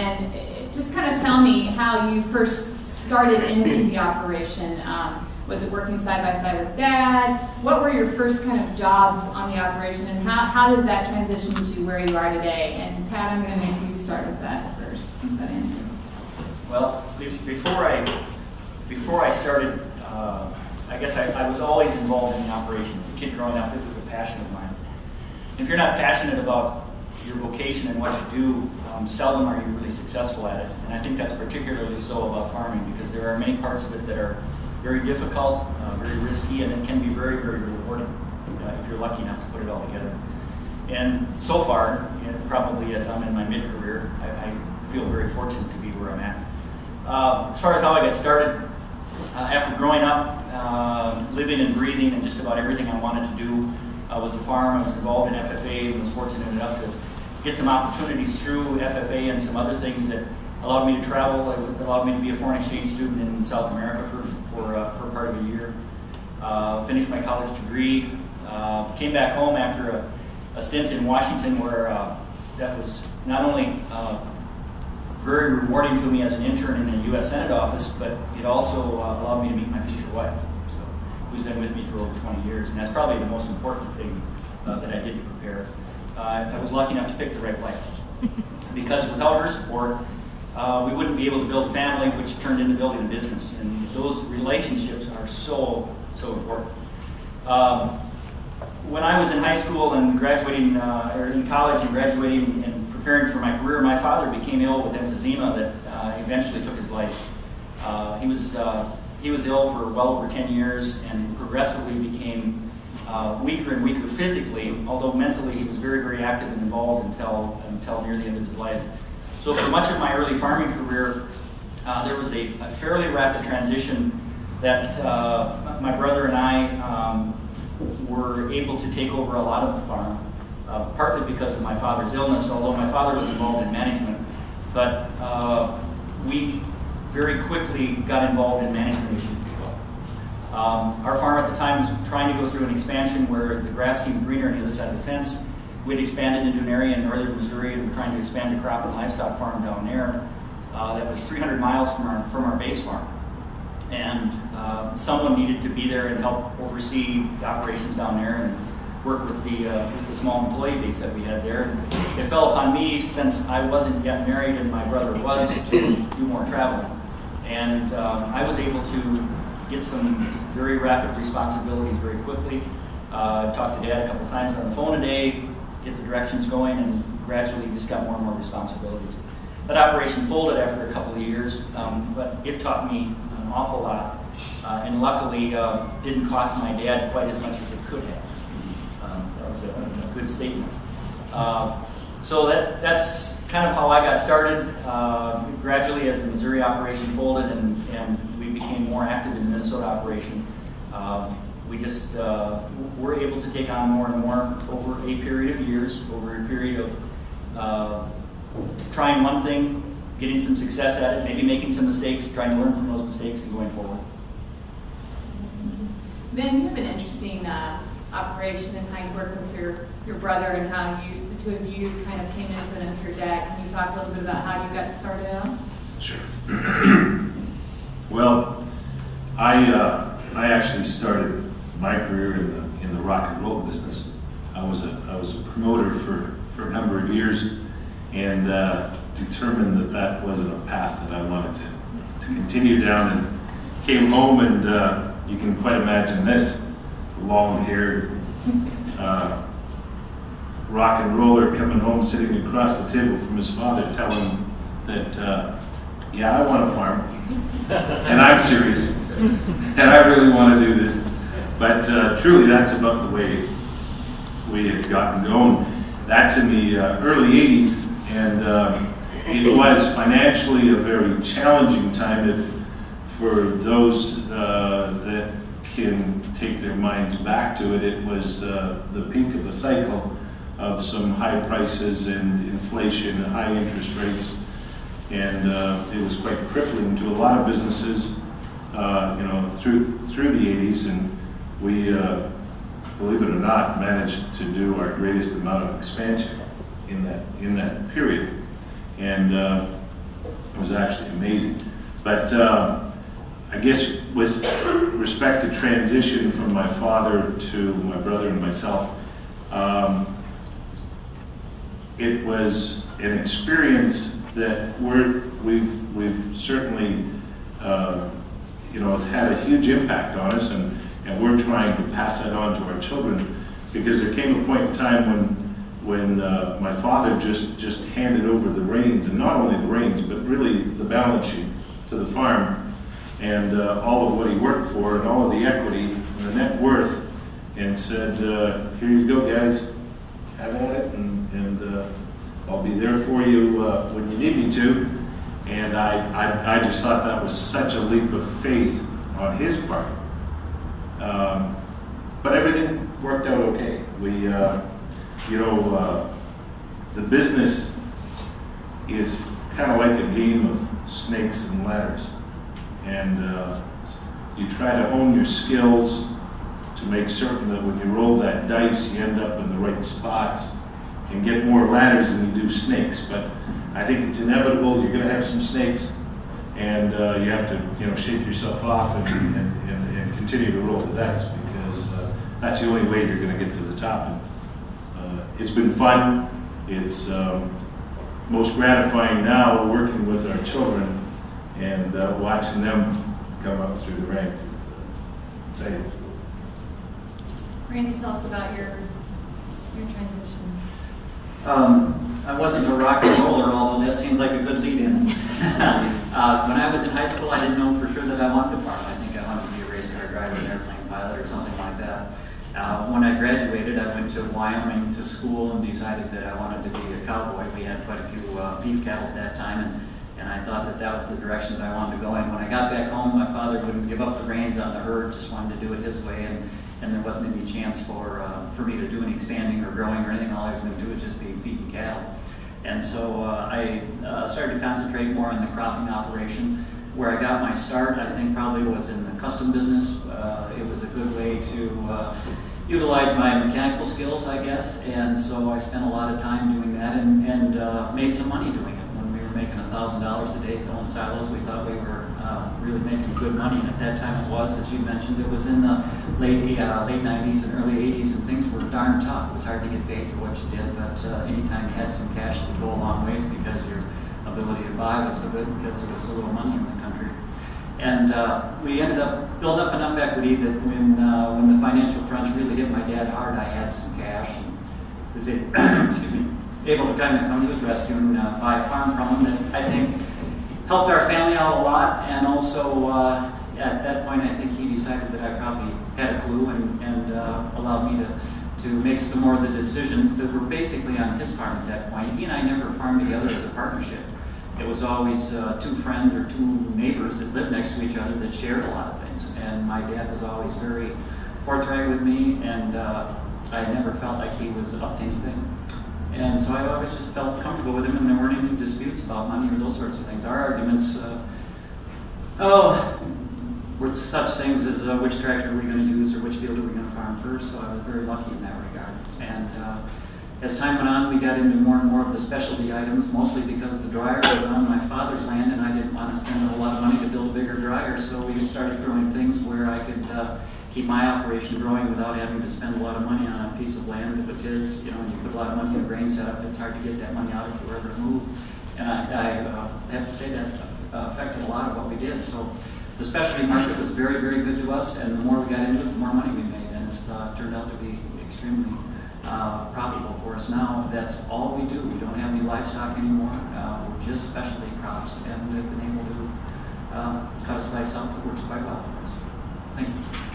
And just kind of tell me how you first started into the operation. Was it working side by side with Dad? What were your first kind of jobs on the operation, and how did that transition to where you are today? And Pat, I'm going to make you start with that first, that answer. Well, before I started, I guess I was always involved in the operation. As a kid growing up, it was a passion of mine. If you're not passionate about your vocation and what you do, seldom are you really successful at it. And I think that's particularly so about farming, because there are many parts of it that are very difficult, very risky, and it can be very, very rewarding if you're lucky enough to put it all together. And so far, probably as I'm in my mid-career, I feel very fortunate to be where I'm at. As far as how I got started, after growing up, living and breathing and just about everything I wanted to do was a farm. I was involved in FFA and was fortunate enough to get some opportunities through FFA and some other things that allowed me to travel. It allowed me to be a foreign exchange student in South America for part of a year. Finished my college degree. Came back home after a stint in Washington where that was not only very rewarding to me as an intern in the U.S. Senate office, but it also allowed me to meet my future wife, who's been with me for over 20 years. And that's probably the most important thing that I did to prepare. I was lucky enough to pick the right wife, because without her support, we wouldn't be able to build a family, which turned into building a business. And those relationships are so important. When I was in high school and graduating, or in college and graduating and preparing for my career, my father became ill with emphysema that eventually took his life. He was ill for well over 10 years and progressively became weaker and weaker physically, although mentally he was very, very active and involved until near the end of his life. So for much of my early farming career, there was a fairly rapid transition that my brother and I were able to take over a lot of the farm, partly because of my father's illness, although my father was involved in management. But we very quickly got involved in management issues as well. Our farm at the time was trying to go through an expansion where the grass seemed greener on the other side of the fence. We'd expanded into an area in northern Missouri, and we're trying to expand a crop and livestock farm down there that was 300 miles from our base farm. And someone needed to be there and help oversee the operations down there and work with the small employee base that we had there. And it fell upon me, since I wasn't yet married and my brother was, to do more traveling. And I was able to get some very rapid responsibilities very quickly. Talked to Dad a couple times on the phone a day, get the directions going, and gradually just got more and more responsibilities. That operation folded after a couple of years, but it taught me an awful lot, and luckily didn't cost my dad quite as much as it could have. That was a good statement. So that's kind of how I got started. Gradually, as the Missouri operation folded and we became more active in the Minnesota operation, we just were able to take on more and more over a period of years, over a period of trying one thing, getting some success at it, maybe making some mistakes, trying to learn from those mistakes and going forward. Ben, you have an interesting operation and how you work with your brother and how the two of you kind of came into it under your dad. Can you talk a little bit about how you got started out? Sure. Well, I actually started my career in the rock and roll business. I was a promoter for a number of years, and determined that wasn't a path that I wanted to continue down, and came home, and you can quite imagine this: long-haired rock and roller coming home, sitting across the table from his father, telling him that yeah, I want to farm, and I'm serious, and I really want to do this. But truly, that's about the way we had gotten going. That's in the early 80s, and it was financially a very challenging time. For those that can take their minds back to it, it was the peak of the cycle of some high prices and inflation and high interest rates, and it was quite crippling to a lot of businesses, through the 80s, and we, believe it or not, managed to do our greatest amount of expansion in that period. And It was actually amazing. But I guess with respect to transition from my father to my brother and myself, it was an experience that we've certainly, has had a huge impact on us, and we're trying to pass that on to our children, because there came a point in time when my father just handed over the reins, and not only the reins, but really the balance sheet to the farm, and all of what he worked for, and all of the equity, and the net worth, and said, here you go, guys, have at it, and I'll be there for you when you need me to. And I just thought that was such a leap of faith on his part. But everything worked out okay. We, the business is kind of like a game of snakes and ladders. And you try to hone your skills to make certain that when you roll that dice, you end up in the right spots and get more ladders than you do snakes. But I think it's inevitable. You're going to have some snakes, and you have to, shake yourself off and continue to roll the dice, because that's the only way you're going to get to the top. And, it's been fun. It's most gratifying now working with our children and watching them come up through the ranks. It's exciting. Randy, tell us about your transition. I wasn't a rock and roller, although that seems like a good lead-in. When I was in high school, I didn't know for sure that I wanted to farm. I think I wanted to be a race car driver, an airplane pilot, or something like that. When I graduated, I went to Wyoming to school and decided that I wanted to be a cowboy. We had quite a few beef cattle at that time, and I thought that was the direction that I wanted to go in. When I got back home, my father wouldn't give up the reins on the herd, just wanted to do it his way, and there wasn't any chance for me to do any expanding or growing or anything. All I was going to do was just be feeding cattle. And so I started to concentrate more on the cropping operation. Where I got my start, I think, probably was in the custom business. It was a good way to utilize my mechanical skills, I guess. And so I spent a lot of time doing that and made some money doing it. When we were making $1,000 a day filling silos, we thought we were really making good money, and at that time it was, as you mentioned, it was in the late 90s and early 80s, and things were darn tough. It was hard to get paid for what you did, but anytime you had some cash, it would go a long ways, because your ability to buy was so good, because there was so little money in the country. And we ended up building up enough equity that when the financial crunch really hit my dad hard, I had some cash, and was able to kind of come to his rescue and buy a farm from him that I think helped our family out a lot. And also at that point, I think he decided that I probably had a clue and allowed me to make some more of the decisions that were basically on his farm at that point. He and I never farmed together as a partnership. It was always two friends or two neighbors that lived next to each other that shared a lot of things. And my dad was always very forthright with me, and I never felt like he was up to anything. And so I always just felt comfortable with him, and there weren't any disputes about money or those sorts of things. Our arguments, were such things as which tractor are we going to use or which field are we going to farm first, so I was very lucky in that regard. And as time went on, we got into more and more of the specialty items, mostly because the dryer was on my father's land, and I didn't want to spend a whole lot of money to build a bigger dryer, so we started growing things where I could keep my operation growing without having to spend a lot of money on a piece of land that was his. You put a lot of money in a grain setup, it's hard to get that money out if you were ever to move. And I have to say that affected a lot of what we did. So the specialty market was very, very good to us, and the more we got into it, the more money we made, and it's turned out to be extremely profitable for us now. That's all we do. We don't have any livestock anymore. We're just specialty crops, and we've been able to cut a slice out that works quite well for us. Thank you.